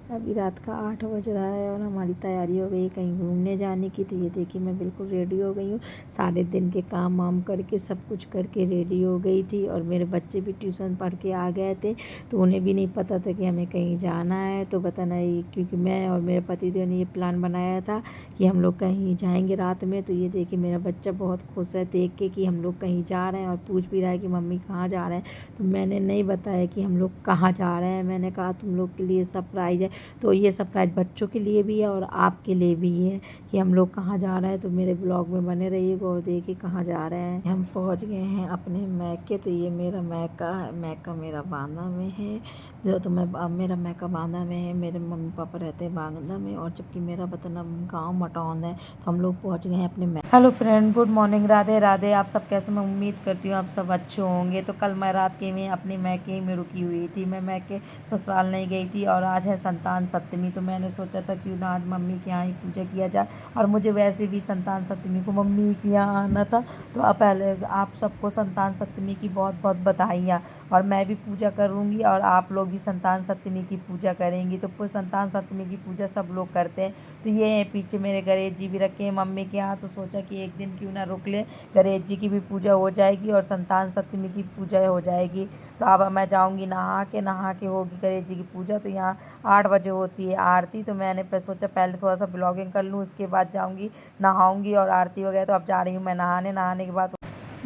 अभी रात का 8 बज रहा है और हमारी तैयारी हो गई है कहीं घूमने जाने की। तो ये देखिए मैं बिल्कुल रेडी हो गई हूँ। सारे दिन के काम वाम करके सब कुछ करके रेडी हो गई थी। और मेरे बच्चे भी ट्यूशन पढ़ के आ गए थे, तो उन्हें भी नहीं पता था कि हमें कहीं जाना है। तो पता नहीं, क्योंकि मैं और मेरे पतिदेव ने ये प्लान बनाया था कि हम लोग कहीं जाएंगे रात में। तो ये देखिए मेरा बच्चा बहुत खुश है देख के कि हम लोग कहीं जा रहे हैं, और पूछ भी रहा है कि मम्मी कहाँ जा रहे हैं। तो मैंने नहीं बताया कि हम लोग कहाँ जा रहे हैं। मैंने कहा तुम लोग के लिए सरप्राइज़ है। तो ये सरप्राइज़ बच्चों के लिए भी है और आपके लिए भी है कि हम लोग कहाँ जा रहे हैं। तो मेरे ब्लॉग में बने रहिएगा और देखिए कहाँ जा रहे हैं। हम पहुँच गए हैं अपने मैके। तो ये मेरा मैका है, मैका मेरा बांदा में है। जो तो मेरा मैका बांदा में है, मेरे मम्मी पापा रहते हैं बांदा में, और जबकि मेरा वतन गाँव मटौंद है। तो हम लोग पहुँच गए हैं अपने hello friend, good morning, Radhe Radhe. आप सब कैसे? मैं उम्मीद करती हूँ आप सब अच्छे होंगे। तो कल मैं रात के में अपने मैके में रुकी हुई थी। मैं मैके ससुराल नहीं गई थी और आज है संतान सप्तमी। तो मैंने सोचा था क्यों ना आज मम्मी के यहाँ ही पूजा किया जाए। और मुझे वैसे भी संतान सप्तमी को मम्मी के यहाँ आना था। तो अब पहले आप सबको संतान सप्तमी की बहुत बहुत बधाइयाँ। और मैं भी पूजा करूँगी और आप लोग भी संतान सप्तमी की पूजा करेंगी। तो संतान सप्तमी की पूजा सब लोग करते हैं। तो ये पीछे मेरे गणेश जी भी रखे हैं मम्मी के यहाँ। तो सोचा कि एक दिन क्यों ना रुक ले, गणेश जी की भी पूजा हो जाएगी और संतान सप्तमी की पूजा हो जाएगी। तो अब मैं जाऊंगी नहा के होगी गणेश जी की पूजा। तो यहाँ 8 बजे होती है आरती। तो मैंने सोचा पहले थोड़ा सा ब्लॉगिंग कर लूँ, उसके बाद जाऊँगी नहाऊँगी और आरती वगैरह। तो अब जा रही हूँ मैं नहाने के बाद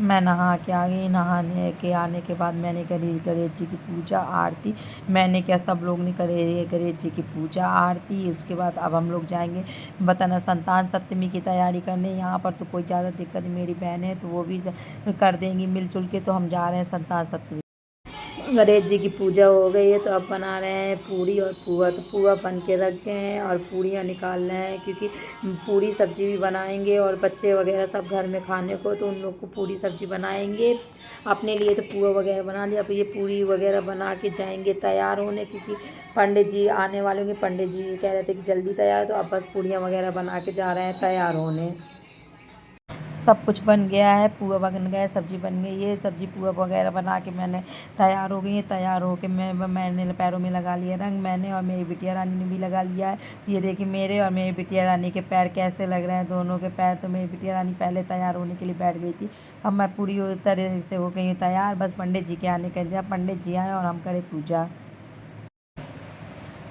मैं नहा के आ गई। नहाने के आने के बाद मैंने करी गणेश जी की पूजा आरती। मैंने क्या, सब लोग ने करे गणेश जी की पूजा आरती। उसके बाद अब हम लोग जाएंगे बताना संतान सप्तमी की तैयारी करने। यहाँ पर तो कोई ज़्यादा दिक्कत नहीं, मेरी बहन है तो वो भी कर देंगी मिलजुल के। तो हम जा रहे हैं संतान सप्तमी। गणेश जी की पूजा हो गई है तो अब बना रहे हैं पूड़ी और पुआ। तो पुआ बन के रख गए हैं और पूड़ियाँ निकाल रहे हैं, क्योंकि पूड़ी सब्जी भी बनाएंगे और बच्चे वगैरह सब घर में खाने को, तो उन लोग को पूड़ी सब्जी बनाएंगे। अपने लिए तो पुआ वगैरह बना लिया। अब ये पूड़ी वगैरह बना के जाएंगे तैयार होने, क्योंकि पंडित जी आने वाले होंगे। पंडित जी कह रहे थे कि जल्दी तैयार, तो अब बस पूड़ियाँ वगैरह बना के जा रहे हैं तैयार होने। सब कुछ बन गया है, पुआ बन गया है, सब्ज़ी बन गई है। सब्ज़ी पुआ वगैरह बना के मैंने तैयार हो गई है। तैयार होके मैंने पैरों में लगा लिया रंग, मैंने और मेरी बिटिया रानी ने भी लगा लिया है। ये देखिए मेरे और मेरी बिटिया रानी के पैर कैसे लग रहे हैं, दोनों के पैर। तो मेरी बिटिया रानी पहले तैयार होने के लिए बैठ गई थी। अब मैं पूरी तरह से हो गई हूँ तैयार। बस पंडित जी के आने का इंतजार, पंडित जी आए और हम करें पूजा।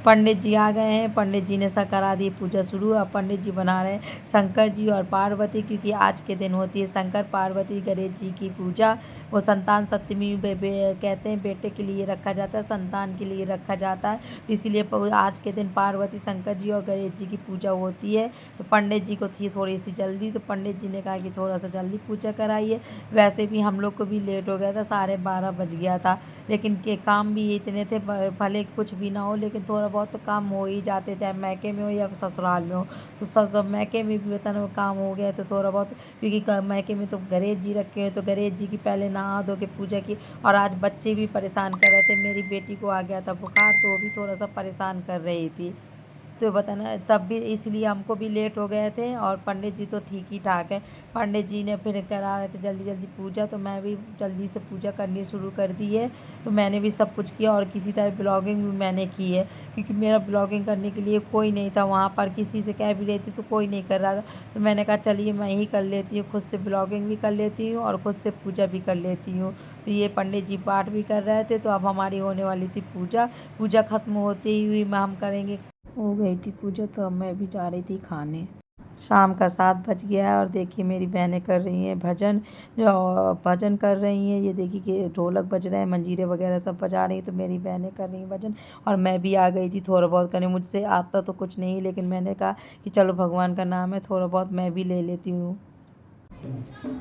पंडित जी आ गए हैं, पंडित जी ने करा दी पूजा शुरू। अब पंडित जी बना रहे हैं शंकर जी और पार्वती, क्योंकि आज के दिन होती है शंकर पार्वती गणेश जी की पूजा। वो संतान सप्तमी कहते हैं, बेटे के लिए रखा जाता है, संतान के लिए रखा जाता है। तो इसीलिए आज के दिन पार्वती शंकर जी और गणेश जी की पूजा होती है। तो पंडित जी को थी थोड़ी सी जल्दी, तो पंडित जी ने कहा कि थोड़ा सा जल्दी पूजा कराइए। वैसे भी हम लोग को भी लेट हो गया था, 12:30 बज गया था। लेकिन के काम भी इतने थे, भले कुछ भी ना हो लेकिन थोड़ा बहुत तो काम हो ही जाते, चाहे मैके में हो या ससुराल में हो। तो सब मैके में भी बताना काम हो गया तो थोड़ा बहुत, क्योंकि मैके में तो गणेश जी रखे हुए, तो गणेश जी की पहले नहा धो के पूजा की। और आज बच्चे भी परेशान कर रहे थे, मेरी बेटी को आ गया था बुखार, तो वो भी थोड़ा सा परेशान कर रही थी। तो बताना तब भी इसलिए हमको भी लेट हो गए थे। और पंडित जी तो ठीक ही ठाक है। पंडित जी ने फिर करा रहे थे जल्दी जल्दी पूजा, तो मैं भी जल्दी से पूजा करनी शुरू कर दी है। तो मैंने भी सब कुछ किया और किसी तरह ब्लॉगिंग भी मैंने की है, क्योंकि मेरा ब्लॉगिंग करने के लिए कोई नहीं था वहाँ पर। किसी से कह भी रही थी तो कोई नहीं कर रहा था। तो मैंने कहा चलिए मैं ही कर लेती हूँ, खुद से ब्लॉगिंग भी कर लेती हूँ और खुद से पूजा भी कर लेती हूँ। तो ये पंडित जी पाठ भी कर रहे थे। तो अब हमारी होने वाली थी पूजा। पूजा ख़त्म होते ही हुई मैं हम करेंगे, हो गई थी पूजा। तो अब मैं भी जा रही थी खाने। शाम का 7 बज गया है और देखिए मेरी बहनें कर रही हैं भजन। जो भजन कर रही हैं, ये देखिए कि ढोलक बज रहे हैं, मंजीरे वगैरह सब बजा रही हैं। तो मेरी बहनें कर रही हैं भजन और मैं भी आ गई थी थोड़ा बहुत करने। मुझसे आता तो कुछ नहीं, लेकिन मैंने कहा कि चलो भगवान का नाम है, थोड़ा बहुत मैं भी ले लेती हूँ।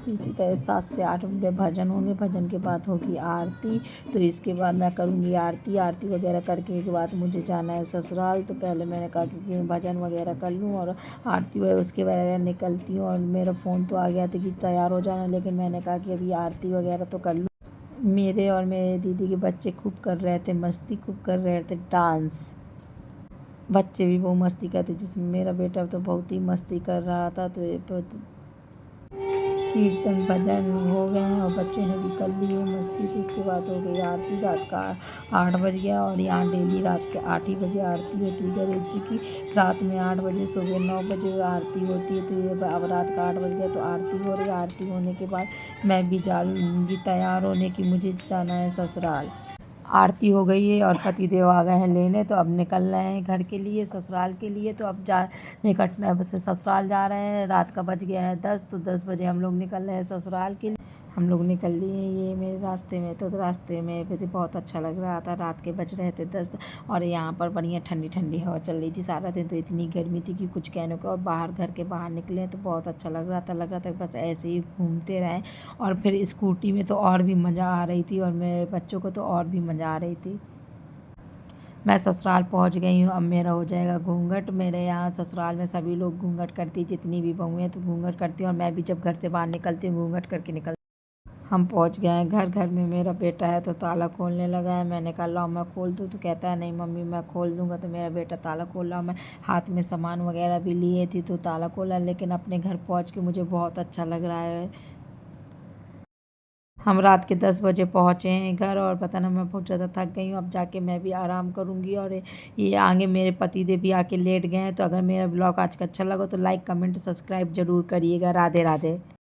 इसी तरह 7 से 8 बजे भजन होंगे, भजन के बाद होगी आरती। तो इसके बाद मैं करूँगी आरती वगैरह करके के बाद मुझे जाना है ससुराल। तो पहले मैंने कहा कि भजन वगैरह कर लूँ और आरती वगैरह उसके बाद निकलती हूँ। और मेरा फ़ोन तो आ गया था कि तैयार हो जाना, लेकिन मैंने कहा कि अभी आरती वगैरह तो कर लूँ। मेरे और मेरे दीदी के बच्चे खूब कर रहे थे मस्ती, खूब कर रहे थे डांस। बच्चे भी बहुत मस्ती करते, जिसमें मेरा बेटा तो बहुत ही मस्ती कर रहा था। तो कीर्तन भजन हो गए हैं और बच्चों ने भी कर ली है मस्ती। तो इसके बाद हो गई आरती, रात का 8 बज गया और यहाँ डेली रात के 8 ही बजे आरती होती है गणेश जी की। रात में 8 बजे, सुबह 9 बजे आरती होती है। तो ये अब रात का 8 बज गया तो आरती हो रही है। आरती होने के बाद मैं भी जा लूँगी तैयार होने की, मुझे जाना है ससुराल। आरती हो गई है और पतिदेव आ गए हैं लेने, तो अब निकल रहे हैं घर के लिए, ससुराल के लिए। तो अब जा निकट बस ससुराल जा रहे हैं। रात का बज गया है 10, तो 10 बजे हम लोग निकल रहे हैं ससुराल के लिए। हम लोग निकल लिए ये मेरे रास्ते में। तो रास्ते में भी बहुत अच्छा लग रहा था। रात के बज रहे थे 10 और यहाँ पर बढ़िया ठंडी ठंडी हवा चल रही थी सारा दिन। तो इतनी गर्मी थी कि कुछ कहने को। और बाहर घर के बाहर निकले तो बहुत अच्छा लग रहा था बस ऐसे ही घूमते रहें। और फिर स्कूटी में तो और भी मज़ा आ रही थी और मेरे बच्चों को तो और भी मज़ा आ रही थी। मैं ससुराल पहुंच गई हूँ। अब मेरा हो जाएगा घूंघट। मेरे यहाँ ससुराल में सभी लोग घूंघट करती, जितनी भी बहू हैं तो घूंघट करती हैं और मैं भी जब घर से बाहर निकलती हूँ घूंघट करके निकलती। हम पहुंच गए हैं घर। घर में मेरा बेटा है तो ताला खोलने लगा है। मैंने कहा लाओ मैं खोल दूँ, तो कहता है नहीं मम्मी मैं खोल दूँगा। तो मेरा बेटा ताला खोला। मैं हाथ में सामान वगैरह भी लिए थी तो ताला खोला। लेकिन अपने घर पहुँच के मुझे बहुत अच्छा लग रहा है। हम रात के 10 बजे पहुँचे हैं घर और पता ना मैं बहुत ज़्यादा थक गई हूँ। अब जाके मैं भी आराम करूँगी। और ये आगे मेरे पतिदेव भी आके लेट गए हैं। तो अगर मेरा ब्लॉग आज का अच्छा लगा तो लाइक कमेंट सब्सक्राइब ज़रूर करिएगा। राधे राधे।